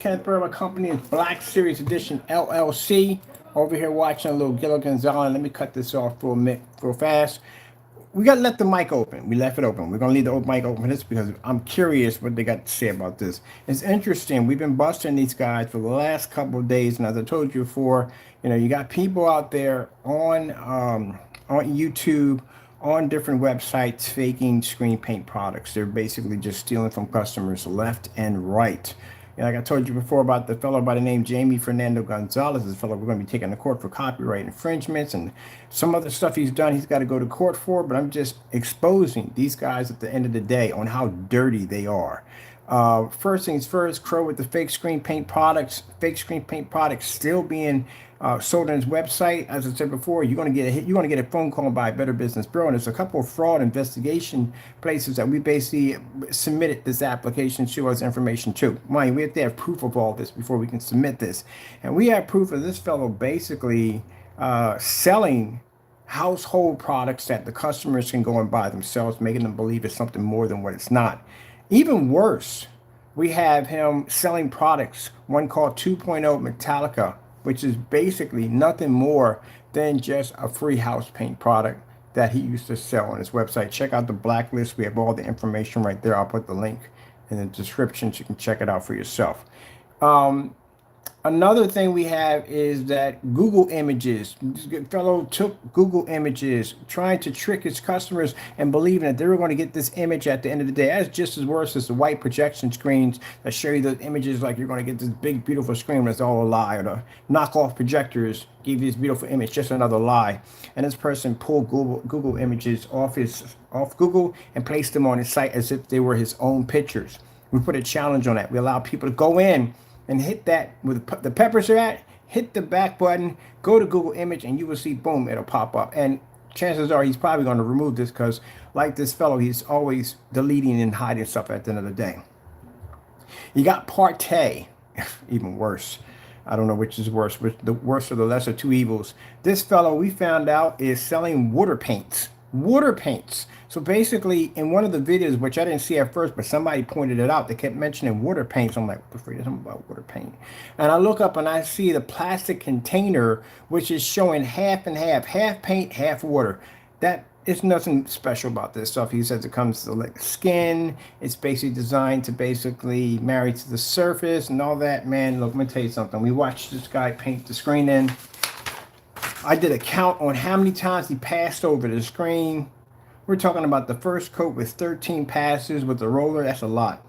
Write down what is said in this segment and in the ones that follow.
Kenneth Burma Company is Black Series Edition LLC. Over here watching a little Gillo Gonzalez. Let me cut this off real fast. We got to let the mic open. We left it open. We're going to leave the mic open for this because I'm curious what they got to say about this. It's interesting. We've been busting these guys for the last couple of days. And as I told you before, you got people out there on YouTube, on different websites, faking screen paint products. They're basically just stealing from customers left and right. Like I told you before about the fellow by the name Jamie Fernando Gonzalez, this fellow we're going to be taking to court for copyright infringements and some other stuff he's done. He's got to go to court for, but I'm just exposing these guys at the end of the day on how dirty they are. First things first, Crow with the fake screen paint products still being sold on his website. As I said before, you're going to get a phone call by Better Business Bureau, and there's a couple of fraud investigation places that we basically submitted this application to us information to. Mind, we have to have proof of all this before we can submit this, and we have proof of this fellow basically selling household products that the customers can go and buy themselves, making them believe it's something more than what it's not. Even worse, we have him selling products, one called 2.0 Metallica, which is basically nothing more than just a free house paint product that he used to sell on his website. Check out the blacklist. We have all the information right there. I'll put the link in the description so you can check it out for yourself. Another thing we have is that Google Images. This fellow took Google Images, trying to trick his customers and believing that they were going to get this image at the end of the day. That's just as worse as the white projection screens that show you the images like you're going to get this big, beautiful screen. That's all a lie. Or the knockoff projectors give you this beautiful image, just another lie. And this person pulled Google Images off Google and placed them on his site as if they were his own pictures. We put a challenge on that. We allow people to go in and hit that with the peppers are at, hit the back button, go to Google Image, and you will see, boom, it'll pop up. And chances are he's probably going to remove this because, like this fellow, he's always deleting and hiding stuff at the end of the day. You got PARTAY, even worse. I don't know which is worse, which the worst of the lesser two evils. This fellow, we found out, is selling water paints. Water paints. So basically, in one of the videos, which I didn't see at first, but somebody pointed it out, they kept mentioning water paints. I'm like, what the freak is something about water paint? And I look up and I see the plastic container, which is showing half and half paint, half water. That is nothing special about this stuff. He says it comes to like skin. It's basically designed to basically marry to the surface and all that. Man, look, let me tell you something. We watched this guy paint the screen in. I did a count on how many times he passed over the screen. We're talking about the first coat with 13 passes with the roller. That's a lot.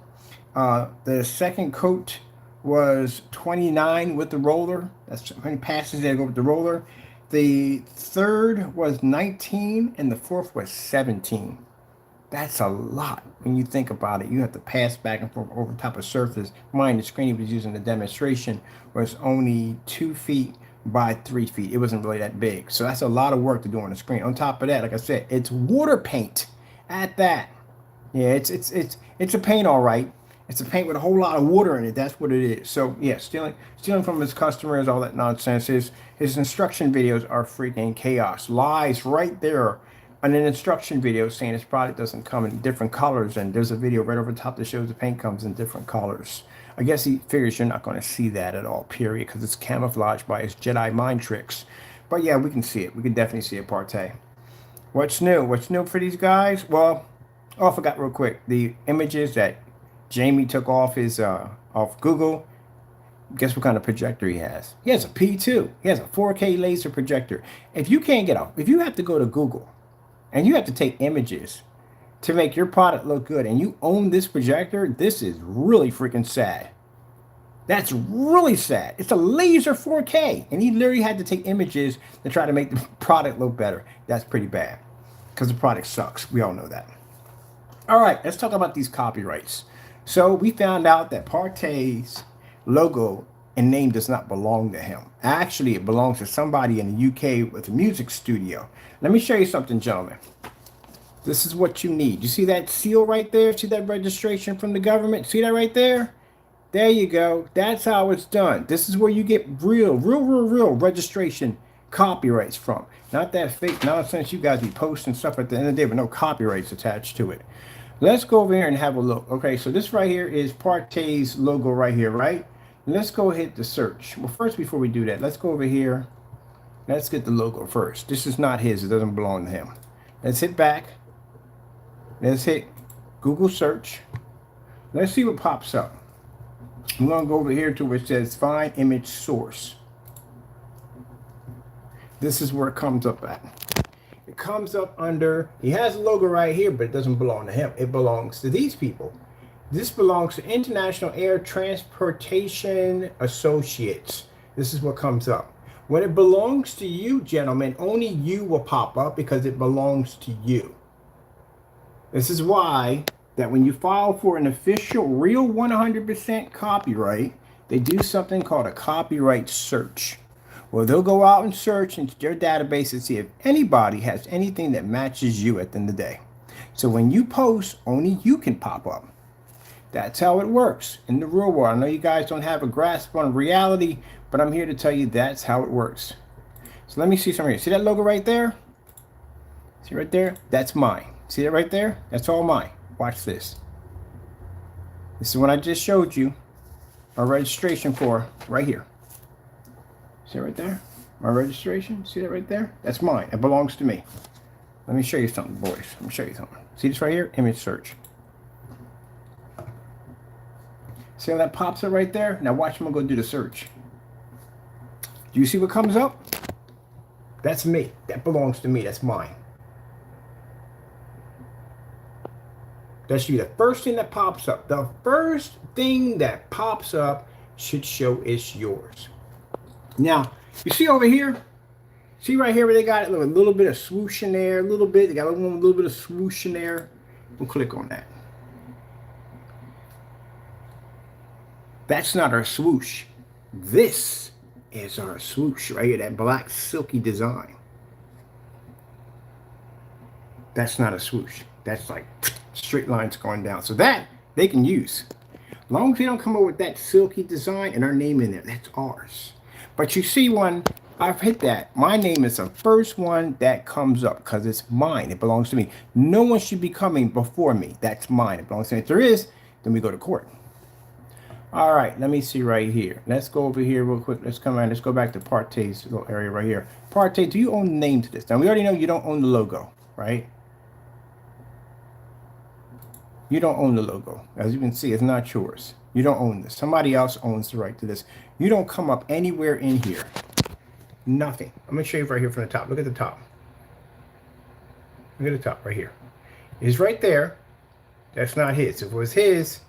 The second coat was 29 with the roller. That's how many passes they go with the roller. The third was 19 and the fourth was 17. That's a lot when you think about it. You have to pass back and forth over top of surface. Mind, the screen he was using the demonstration was only 2 feet by 3 feet. It wasn't really that big. So that's a lot of work to do on the screen. On top of that, like I said, it's water paint at that. Yeah, it's a paint, all right. It's a paint with a whole lot of water in it. That's what it is. So yeah, stealing from his customers, all that nonsense. His instruction videos are freaking chaos. Lies right there on an instruction video saying his product doesn't come in different colors, and there's a video right over top that shows the paint comes in different colors. I guess he figures you're not going to see that at all, period, because it's camouflaged by his Jedi mind tricks. But yeah, we can see it. We can definitely see it, PARTAY. What's new? What's new for these guys? Well, I forgot real quick. The images that Jamie took off his off Google. Guess what kind of projector he has? He has a P2. He has a 4K laser projector. If you have to go to Google and you have to take images to make your product look good and you own this projector, this is really freaking sad. That's really sad. It's a laser 4K and he literally had to take images to try to make the product look better. That's pretty bad because the product sucks. We all know that. All right, let's talk about these copyrights. So we found out that PARTAY's logo and name does not belong to him. Actually, it belongs to somebody in the UK with a music studio. Let me show you something, gentlemen. This is what you need. You see that seal right there? See that registration from the government? See that right there? There you go. That's how it's done. This is where you get real registration copyrights from. Not that fake nonsense you guys be posting stuff at the end of the day with no copyrights attached to it. Let's go over here and have a look. Okay, so this right here is PARTAY's logo right here, right? Let's go hit the search. Well, first, before we do that, let's go over here. Let's get the logo first. This is not his. It doesn't belong to him. Let's hit back. Let's hit Google search. Let's see what pops up. I'm going to go over here to where it says find image source. This is where it comes up at. It comes up under, he has a logo right here, but it doesn't belong to him. It belongs to these people. This belongs to International Air Transportation Associates. This is what comes up. When it belongs to you, gentlemen, only you will pop up because it belongs to you. This is why that when you file for an official, real 100% copyright, they do something called a copyright search. Well, they'll go out and search into their database and see if anybody has anything that matches you at the end of the day. So when you post, only you can pop up. That's how it works in the real world. I know you guys don't have a grasp on reality, but I'm here to tell you that's how it works. So let me see something here. See that logo right there? See right there? That's mine. See that right there? That's all mine. Watch this. This is what I just showed you. My registration for right here. See it right there? My registration. See that right there? That's mine. It belongs to me. Let me show you something, boys. Let me show you something. See this right here? Image search. See how that pops up right there? Now watch me go do the search. Do you see what comes up? That's me. That belongs to me. That's mine. That should be the first thing that pops up. The first thing that pops up should show it's yours. Now, you see over here? See right here where they got a little bit of swoosh in there, a little bit. They got a little bit of swoosh in there. We'll click on that. That's not our swoosh. This is our swoosh right here, that black silky design. That's not a swoosh. That's like straight lines going down. So that they can use. As long as they don't come up with that silky design and our name in there, that's ours. But you see when I've hit that, my name is the first one that comes up because it's mine. It belongs to me. No one should be coming before me. That's mine. It belongs to me. If there is, then we go to court. All right, let me see right here. Let's go over here real quick. Let's come on. Let's go back to Partay's little area right here. Partay, do you own the name to this? Now, we already know you don't own the logo, right? You don't own the logo. As you can see, it's not yours. You don't own this. Somebody else owns the right to this. You don't come up anywhere in here. Nothing. I'm going to show you right here from the top. Look at the top. Look at the top right here. It's right there. That's not his. If it was his,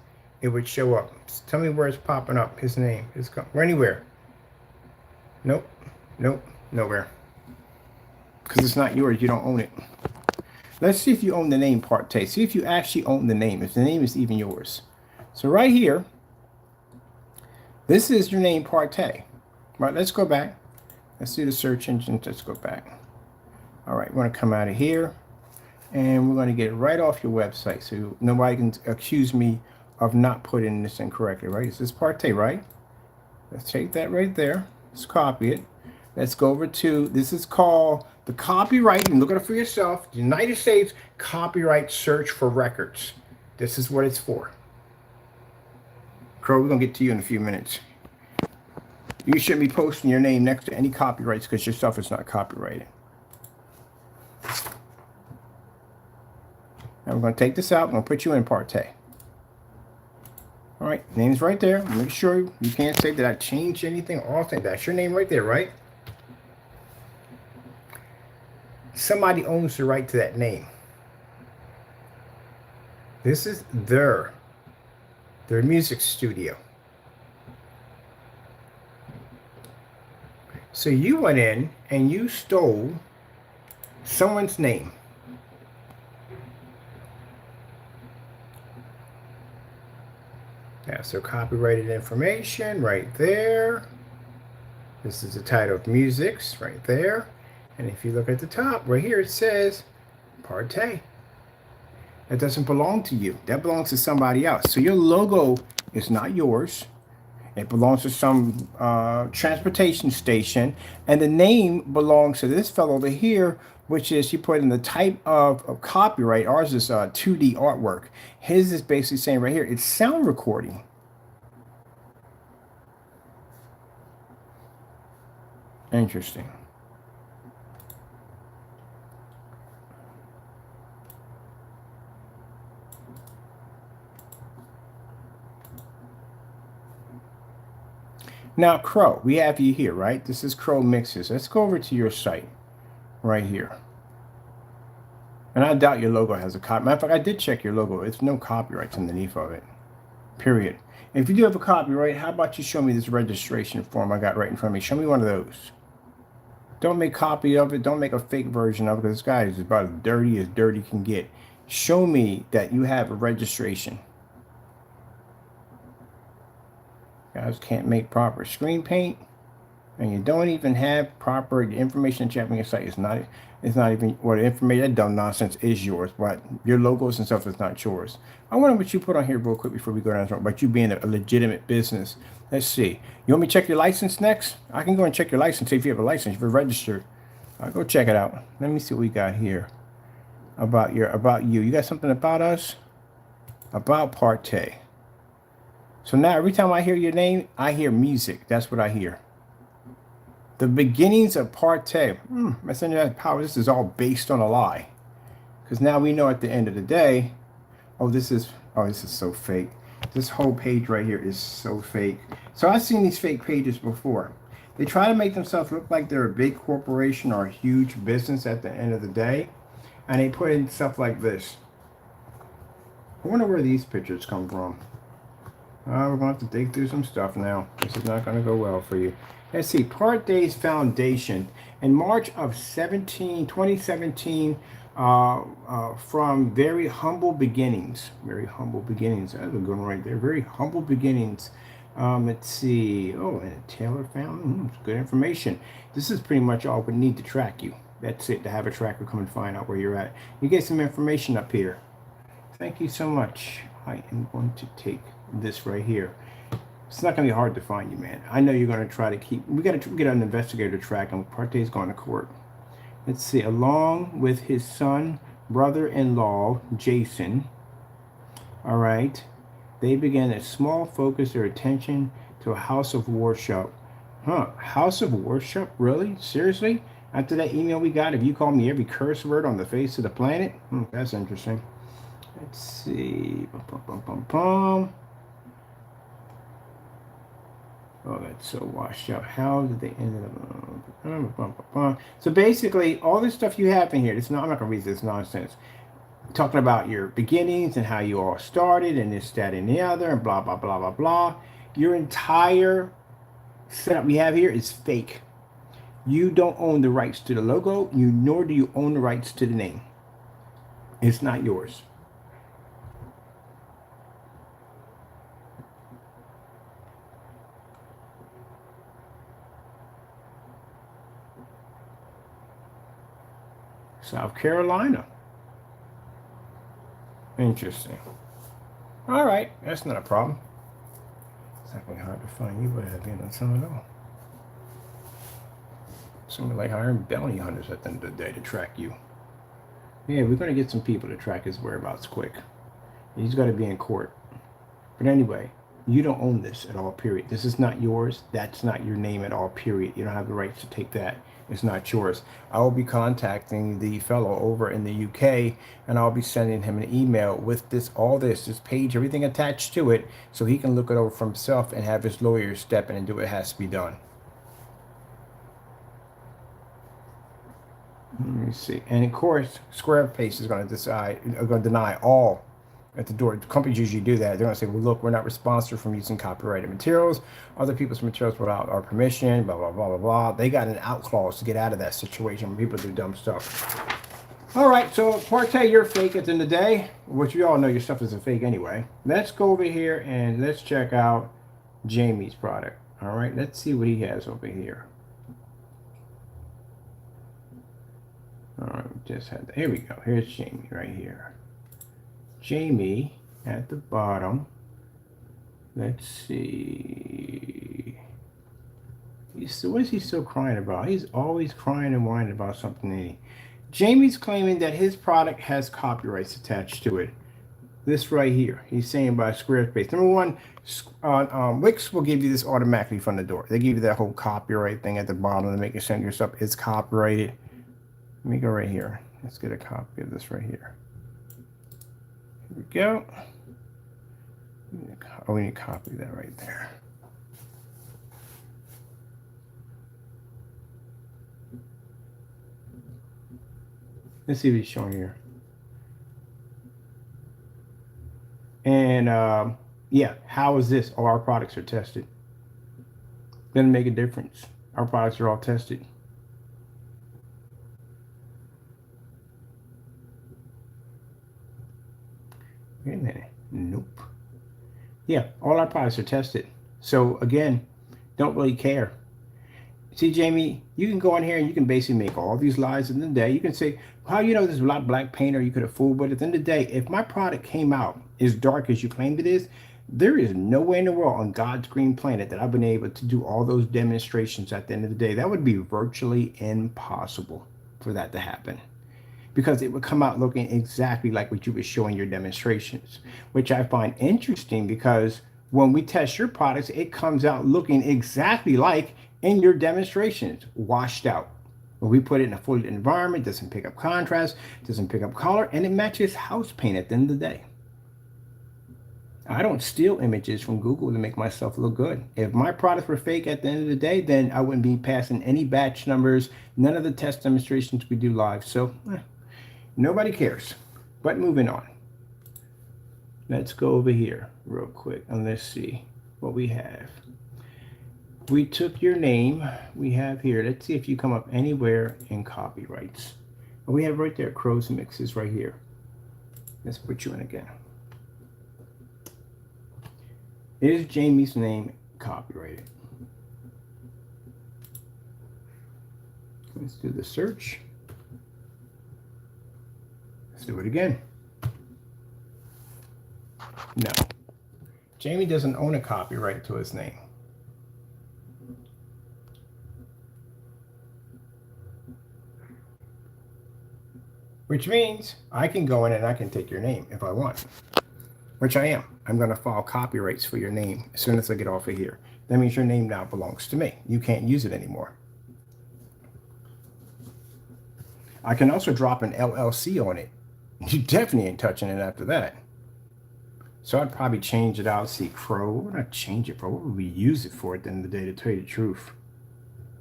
it would show up. Tell me where it's popping up. His name. Or anywhere. Nope. Nope. Nowhere. Because it's not yours. You don't own it. Let's see if you own the name Partay. See if you actually own the name. If the name is even yours. So right here, this is your name Partay. Right, let's go back. Let's do the search engine. Let's go back. All right, we're going to come out of here. And we're going to get it right off your website. So nobody can accuse me of not putting this in correctly, right? This is Partay, right? Let's take that right there. Let's copy it. Let's go over to, this is called the copyright, and look at it for yourself, the United States Copyright Search for Records. This is what it's for. Crow, we're going to get to you in a few minutes. You shouldn't be posting your name next to any copyrights because your stuff is not copyrighted. Now we're going to take this out. I'm going to put you in Partay. All right, name's right there. Make sure you can't say that I changed anything or altered. That's your name right there, right? Somebody owns the right to that name. This is their music studio. So you went in and you stole someone's name. Yeah, so copyrighted information right there. This is the title of Musics right there. And if you look at the top right here, it says Partay. That doesn't belong to you. That belongs to somebody else. So your logo is not yours. It belongs to some transportation station. And the name belongs to this fellow over here, which is, you put in the type of copyright. Ours is 2D artwork. His is basically saying right here, it's sound recording. Interesting. Now, Crow, we have you here, right? This is Crow Mixes. Let's go over to your site right here. And I doubt your logo has a copy. Matter of fact, I did check your logo. It's no copyrights underneath of it. Period. If you do have a copyright, how about you show me this registration form I got right in front of me? Show me one of those. Don't make a copy of it. Don't make a fake version of it, because this guy is about as dirty can get. Show me that you have a registration. Guys can't make proper screen paint, and you don't even have proper information that you have on your site. It's not even what the information, that dumb nonsense is yours, but your logos and stuff is not yours. I wonder what you put on here real quick before we go down about you being a legitimate business. Let's see. You want me to check your license next? I can go and check your license, see if you have a license, if you're registered. I'll go check it out. Let me see what we got here about you. You got something about us? About PARTAY. So now every time I hear your name, I hear music. That's what I hear. The beginnings of PARTAY. Messenger has power. This is all based on a lie. Because now we know at the end of the day, this is so fake. This whole page right here is so fake. So I've seen these fake pages before. They try to make themselves look like they're a big corporation or a huge business at the end of the day. And they put in stuff like this. I wonder where these pictures come from. We're going to have to dig through some stuff now. This is not going to go well for you. Let's see. PARTAY's foundation in March of 2017, from very humble beginnings. Very humble beginnings. That's a good one right there. Very humble beginnings. Let's see. Oh, and a Taylor found good information. This is pretty much all we need to track you. That's it. To have a tracker come and find out where you're at. You get some information up here. Thank you so much. I am going to take this right here. It's not going to be hard to find you, man. I know you're going to try to keep. We got to get an investigator to track him. PARTAY's going to court. Let's see. Along with his son, brother-in-law, Jason. All right. They began to focus their attention to a house of worship. House of worship? Really? Seriously? After that email we got, if you call me every curse word on the face of the planet? That's interesting. Let's see. Oh, that's so washed out. How did they end up? So basically, all this stuff you have in here, I'm not going to read this nonsense. Talking about your beginnings and how you all started and this, that, and the other, and blah, blah, blah, blah, blah. Your entire setup we have here is fake. You don't own the rights to the logo, nor do you own the rights to the name. It's not yours. South Carolina. Interesting. All right, that's not a problem. It's not going to be hard to find you, but I've been on some at all. Something like hiring bounty hunters at the end of the day to track you. Yeah, we're going to get some people to track his whereabouts quick. He's got to be in court. But anyway, you don't own this at all, period. This is not yours. That's not your name at all, period. You don't have the rights to take that. It's not yours. I will be contacting the fellow over in the UK, and I'll be sending him an email with this page, everything attached to it, so he can look it over for himself and have his lawyers step in and do what has to be done. Let me see. And of course, Squarespace is going to deny all at the door. Companies usually do that. They're going to say, well, look, we're not responsible for using copyrighted materials, other people's materials without our permission, blah, blah, blah, blah, blah. They got an out clause to get out of that situation when people do dumb stuff. All right, so PARTAY, you're fake at the end of the day, which you all know your stuff is a fake anyway. Let's go over here and let's check out Jamie's product. All right, let's see what he has over here. All right, we just had that. Here we go. Here's Jamie right here. Jamie at the bottom. Let's see. What is he still crying about? He's always crying and whining about something. Jamie's claiming that his product has copyrights attached to it. this right here. He's saying by Squarespace. Number one, Wix will give you this automatically from the door. They give you that whole copyright thing at the bottom to make it sound your stuff is copyrighted. Let me go right here. Let's get a copy of this right here. Here we go. Oh, we need to copy that right there. Let's see what he's showing here. And yeah, how is this? Oh, our products are tested. Doesn't make a difference. Our products are all tested. Wait a minute. Nope. Yeah, all our products are tested. So again, don't really care. See, Jamie, you can go in here and you can basically make all these lies in the day. You can say, how you know there's a lot of black paint, or you could have fooled. But at the end of the day, if my product came out as dark as you claimed it is, there is no way in the world on God's green planet that I've been able to do all those demonstrations at the end of the day. That would be virtually impossible for that to happen, because it would come out looking exactly like what you were showing your demonstrations, which I find interesting, because when we test your products, it comes out looking exactly like in your demonstrations, washed out. When we put it in a full environment, doesn't pick up contrast, doesn't pick up color, and it matches house paint at the end of the day. I don't steal images from Google to make myself look good. If my products were fake at the end of the day, then I wouldn't be passing any batch numbers, none of the test demonstrations we do live. So nobody cares. But moving on. Let's go over here real quick and let's see what we have. We took your name. We have here. Let's see if you come up anywhere in copyrights. We have right there, Crows Mixes right here. Let's put you in again. Is Jamie's name copyrighted? Let's do the search. Let's do it again. No. Jamie doesn't own a copyright to his name. Which means I can go in and I can take your name if I want, which I am. I'm going to file copyrights for your name as soon as I get off of here. That means your name now belongs to me. You can't use it anymore. I can also drop an LLC on it. You definitely ain't touching it after that. So I'd probably change it out. See, Crow, not change it for, what would we use it for at the end of the day, to tell you the truth?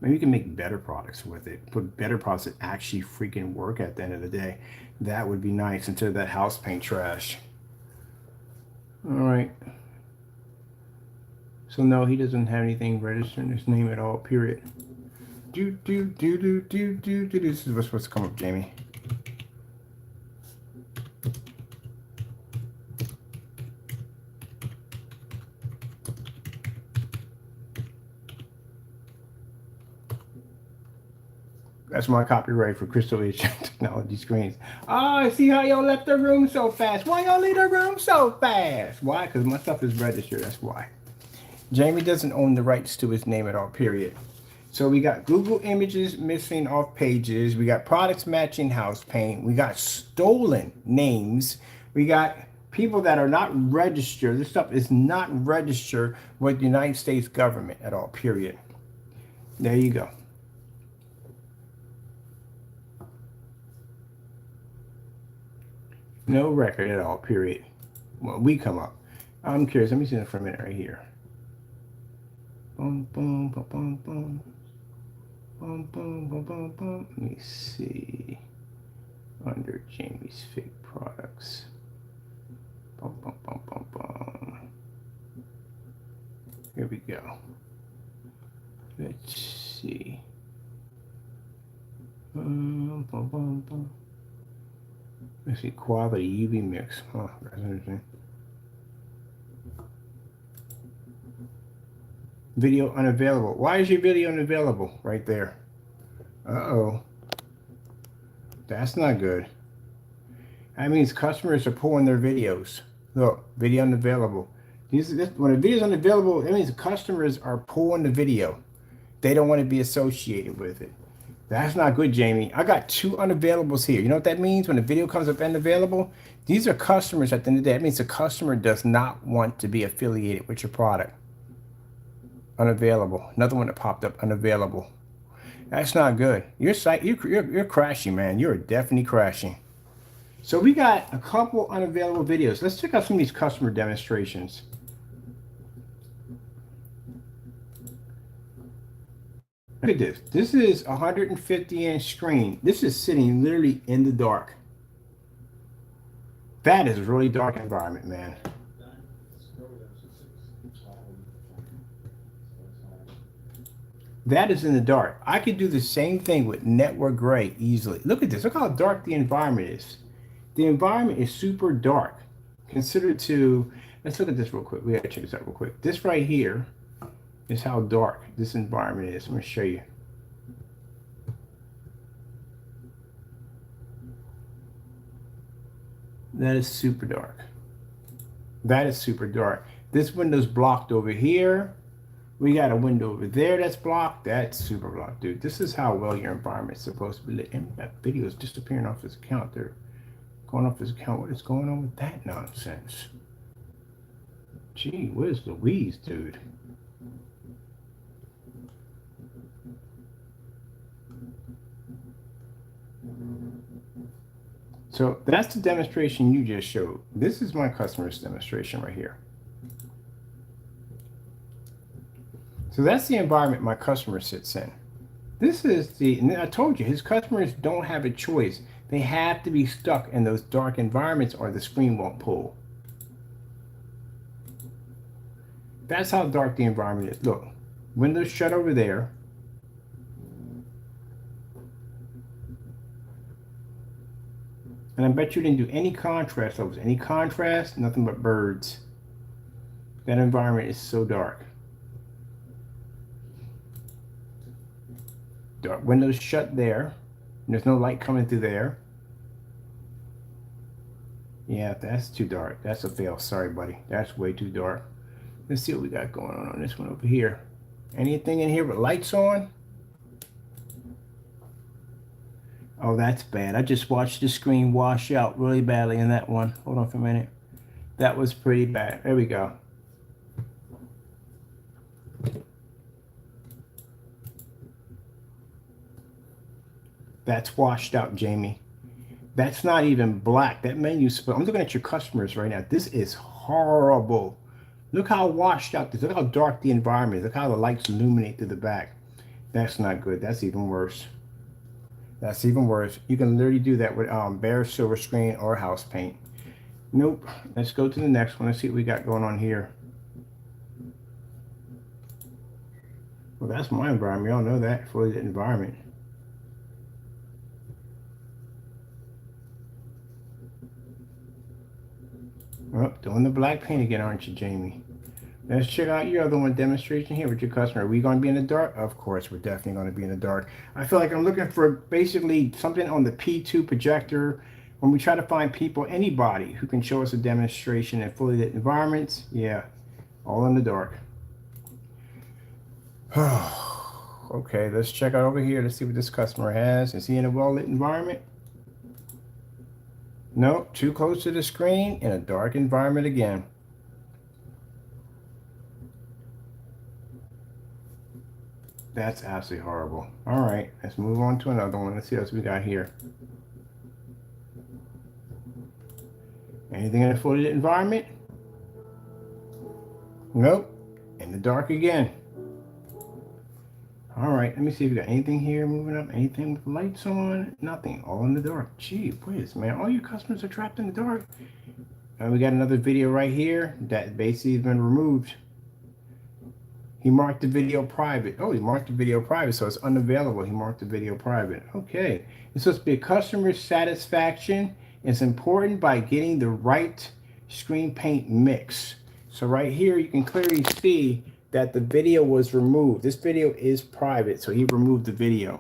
Maybe you can make better products with it. Put better products that actually freaking work at the end of the day. That would be nice, instead of that house paint trash. All right. So no, he doesn't have anything registered in his name at all, period. This is what's supposed to come up, Jamie. That's my copyright for Crystal Edge Technology Screens. Oh, I see how y'all left the room so fast. Why y'all leave the room so fast? Why? Because my stuff is registered. That's why. Jamie doesn't own the rights to his name at all, period. So we got Google images missing off pages. We got products matching house paint. We got stolen names. We got people that are not registered. This stuff is not registered with the United States government at all, period. There you go. No record at all, period. When we come up. I'm curious. Let me see that for a minute right here. Boom, boom, boom, boom, boom. Boom, boom, boom, boom, boom. Let me see. Under Jamie's fake products. Boom, boom, boom, boom, boom. Here we go. Let's see. Boom, boom, boom, boom. Let's see, quality UV mix. Oh, that's interesting. Video unavailable. Why is your video unavailable right there? Uh-oh. That's not good. That means customers are pulling their videos. Look, video unavailable. When a video is unavailable, that means customers are pulling the video. They don't want to be associated with it. That's not good, Jamie. I got 2 unavailables here. You know what that means when the video comes up unavailable? These are customers at the end of the day. That means the customer does not want to be affiliated with your product. Unavailable. Another one that popped up, unavailable. That's not good. Your site, you're crashing, man. You're definitely crashing. So we got a couple unavailable videos. Let's check out some of these customer demonstrations. Look at this. This is a 150-inch screen. This is sitting literally in the dark. That is a really dark environment, man. That is in the dark. I could do the same thing with network gray easily. Look at this. Look how dark the environment is. The environment is super dark. Consider to, let's look at this real quick. We gotta check this out real quick. This right here is how dark this environment is. I'm gonna show you. That is super dark. That is super dark. This window's blocked over here. We got a window over there that's blocked. That's super blocked, dude. This is how well your environment's supposed to be lit. And that video is disappearing off his account. They're going off his account. What is going on with that nonsense? Gee, where's Louise, dude? So that's the demonstration you just showed. This is my customer's demonstration right here. So that's the environment my customer sits in. This is the, and I told you, his customers don't have a choice. They have to be stuck in those dark environments or the screen won't pull. That's how dark the environment is. Look, windows shut over there. And I bet you didn't do any contrast levels. Any contrast, nothing but birds. That environment is so dark. Dark windows shut there. There's no light coming through there. Yeah, that's too dark. That's a fail. Sorry, buddy. That's way too dark. Let's see what we got going on this one over here. Anything in here with lights on? Oh, that's bad. I just watched the screen wash out really badly in that one. Hold on for a minute. That was pretty bad. There we go. That's washed out, Jamie. That's not even black. That menu's, I'm looking at your customers right now. This is horrible. Look how washed out this. Look how dark the environment is. Look how the lights illuminate through the back. That's not good. That's even worse. That's even worse. You can literally do that with bare silver screen or house paint. Nope. Let's go to the next one. Let's see what we got going on here. Well, that's my environment. Y'all know that. Fully lit environment. Oh, doing the black paint again, aren't you, Jamie? Let's check out your other one demonstration here with your customer. Are we going to be in the dark? Of course, we're definitely going to be in the dark. I feel like I'm looking for basically something on the P2 projector. When we try to find people, anybody who can show us a demonstration in fully lit environments, yeah, all in the dark. Okay, let's check out over here. Let's see what this customer has. Is he in a well-lit environment? Nope, too close to the screen in a dark environment again. That's absolutely horrible. All right, let's move on to another one. Let's see what else we got here. Anything in a fully lit environment? Nope, in the dark again. All right, let me see if we got anything here moving up. Anything with lights on? Nothing. All in the dark. Gee whiz, man. All your customers are trapped in the dark. And we got another video right here that basically has been removed. He marked the video private. Oh, he marked the video private, so it's unavailable. He marked the video private. Okay. It's supposed to be a customer satisfaction. It's important by getting the right screen paint mix. So right here, you can clearly see that the video was removed. This video is private, so he removed the video.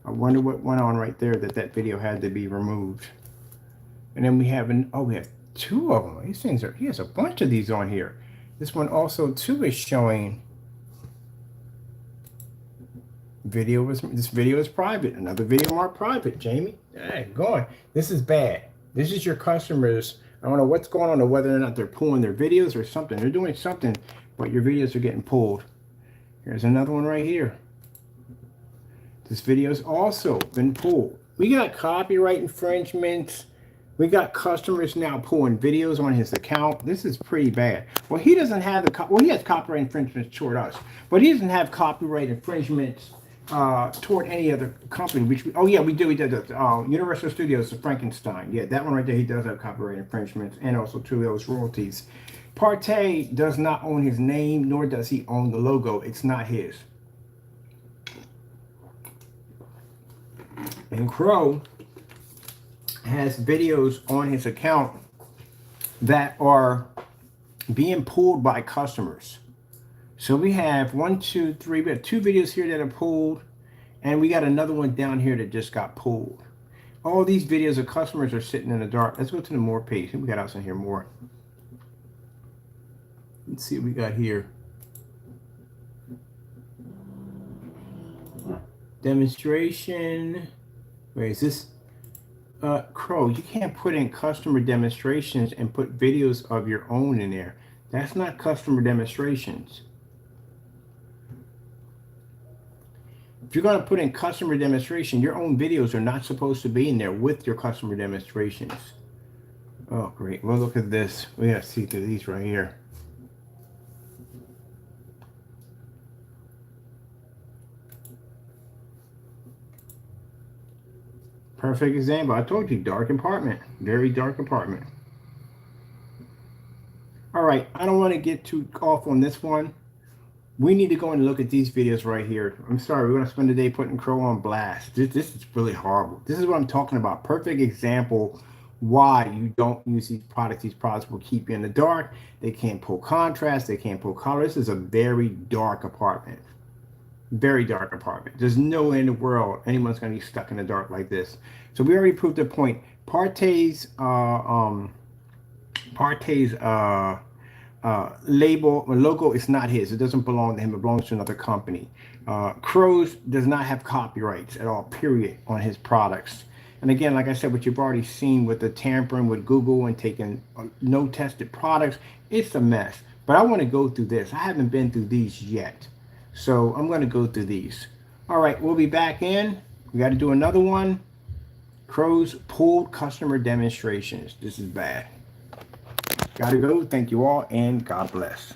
I wonder what went on right there that video had to be removed. And then we have we have 2 of them. These things are, he has a bunch of these on here. This one also too is showing This video is private. Another video marked private, Jamie. Hey, going. This is bad. This is your customers. I don't know what's going on or whether or not they're pulling their videos or something. They're doing something, but your videos are getting pulled. Here's another one right here. This video's also been pulled. We got copyright infringements. We got customers now pulling videos on his account. This is pretty bad. Well, he doesn't have he has copyright infringements toward us, but he doesn't have copyright infringements toward any other company. We do. We did Universal Studios, the Frankenstein. Yeah, that one right there. He does have copyright infringements and also two of those royalties. PARTAY does not own his name, nor does he own the logo. It's not his. And Crow has videos on his account that are being pulled by customers. So we have we have two videos here that are pulled, and we got another one down here that just got pulled. All these videos of customers are sitting in the dark. Let's go to the more page. We got else in here more. Let's see what we got here. Demonstration. Wait, is this? Crow, you can't put in customer demonstrations and put videos of your own in there. That's not customer demonstrations. If you're going to put in customer demonstration, your own videos are not supposed to be in there with your customer demonstrations. Oh, great. Well, look at this. We got to see through these right here. Perfect example. I told you, dark apartment. Very dark apartment. All right, I don't want to get too off on this one. We need to go and look at these videos right here. I'm sorry, we're going to spend the day putting Crow on blast. This is really horrible. This is what I'm talking about. Perfect example why you don't use these products. These products will keep you in the dark. They can't pull contrast. They can't pull color. This is a very dark apartment. Very dark apartment. There's no way in the world anyone's going to be stuck in the dark like this. So we already proved the point. PARTAY's label or logo is not his. It doesn't belong to him. It belongs to another company. Crows does not have copyrights at all, period, on his products. And again, like I said, what you've already seen with the tampering with Google and taking no tested products, it's a mess. But I want to go through this. I haven't been through these yet. So I'm going to go through these. All right, we'll be back in. We got to do another one. Crow's pulled customer demonstrations. This is bad. Got to go. Thank you all, and God bless.